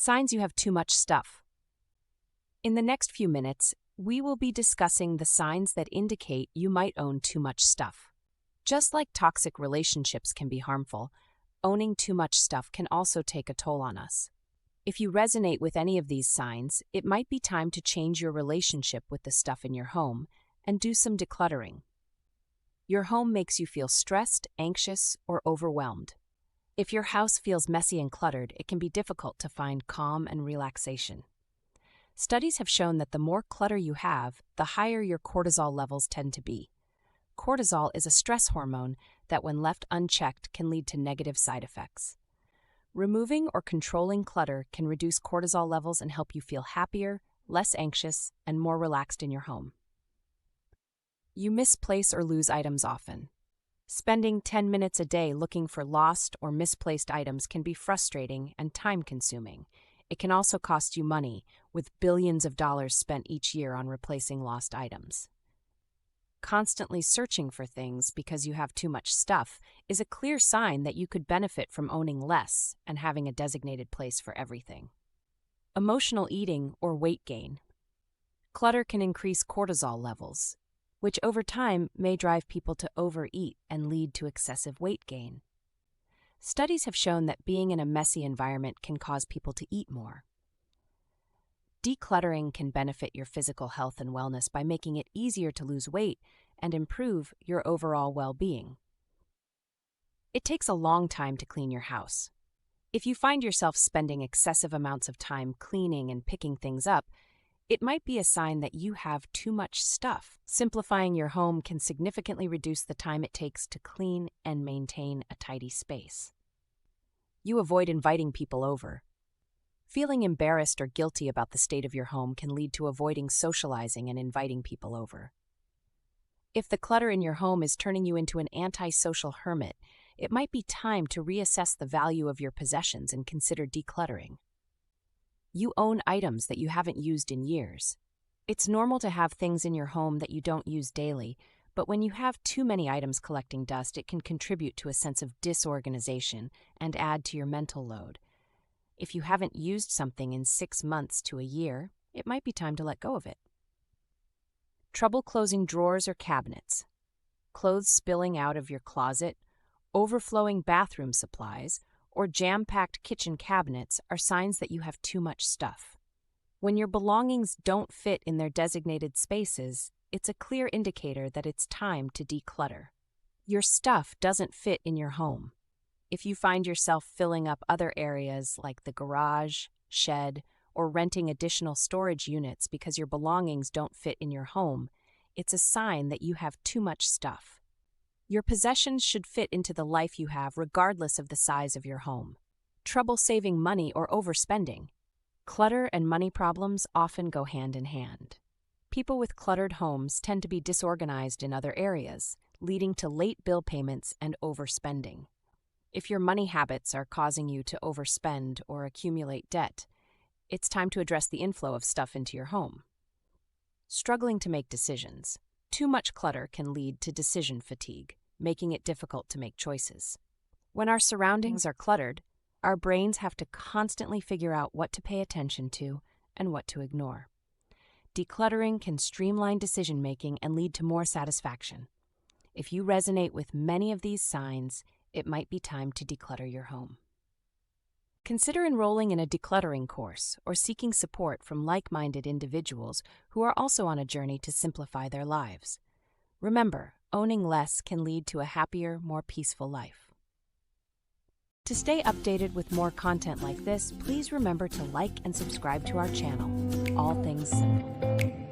Signs you have too much stuff. In the next few minutes, we will be discussing the signs that indicate you might own too much stuff. Just like toxic relationships can be harmful, owning too much stuff can also take a toll on us. If you resonate with any of these signs, it might be time to change your relationship with the stuff in your home and do some decluttering. Your home makes you feel stressed, anxious, or overwhelmed. If your house feels messy and cluttered, it can be difficult to find calm and relaxation. Studies have shown that the more clutter you have, the higher your cortisol levels tend to be. Cortisol is a stress hormone that, when left unchecked, can lead to negative side effects. Removing or controlling clutter can reduce cortisol levels and help you feel happier, less anxious, and more relaxed in your home. You misplace or lose items often. Spending 10 minutes a day looking for lost or misplaced items can be frustrating and time-consuming. It can also cost you money, with billions of dollars spent each year on replacing lost items. Constantly searching for things because you have too much stuff is a clear sign that you could benefit from owning less and having a designated place for everything. Emotional eating or weight gain. Clutter can increase cortisol levels, which over time may drive people to overeat and lead to excessive weight gain. Studies have shown that being in a messy environment can cause people to eat more. Decluttering can benefit your physical health and wellness by making it easier to lose weight and improve your overall well-being. It takes a long time to clean your house. If you find yourself spending excessive amounts of time cleaning and picking things up, it might be a sign that you have too much stuff. Simplifying your home can significantly reduce the time it takes to clean and maintain a tidy space. You avoid inviting people over. Feeling embarrassed or guilty about the state of your home can lead to avoiding socializing and inviting people over. If the clutter in your home is turning you into an antisocial hermit, it might be time to reassess the value of your possessions and consider decluttering. You own items that you haven't used in years. It's normal to have things in your home that you don't use daily, but when you have too many items collecting dust, it can contribute to a sense of disorganization and add to your mental load. If you haven't used something in 6 months to a year, it might be time to let go of it. Trouble closing drawers or cabinets. Clothes spilling out of your closet, overflowing bathroom supplies, or jam-packed kitchen cabinets are signs that you have too much stuff. When your belongings don't fit in their designated spaces, it's a clear indicator that it's time to declutter. Your stuff doesn't fit in your home. If you find yourself filling up other areas like the garage, shed, or renting additional storage units because your belongings don't fit in your home, it's a sign that you have too much stuff. Your possessions should fit into the life you have regardless of the size of your home. Trouble saving money or overspending. Clutter and money problems often go hand in hand. People with cluttered homes tend to be disorganized in other areas, leading to late bill payments and overspending. If your money habits are causing you to overspend or accumulate debt, it's time to address the inflow of stuff into your home. Struggling to make decisions. Too much clutter can lead to decision fatigue, making it difficult to make choices. When our surroundings are cluttered, our brains have to constantly figure out what to pay attention to and what to ignore. Decluttering can streamline decision-making and lead to more satisfaction. If you resonate with many of these signs, it might be time to declutter your home. Consider enrolling in a decluttering course or seeking support from like-minded individuals who are also on a journey to simplify their lives. Remember, owning less can lead to a happier, more peaceful life. To stay updated with more content like this, please remember to like and subscribe to our channel, All Things Simple.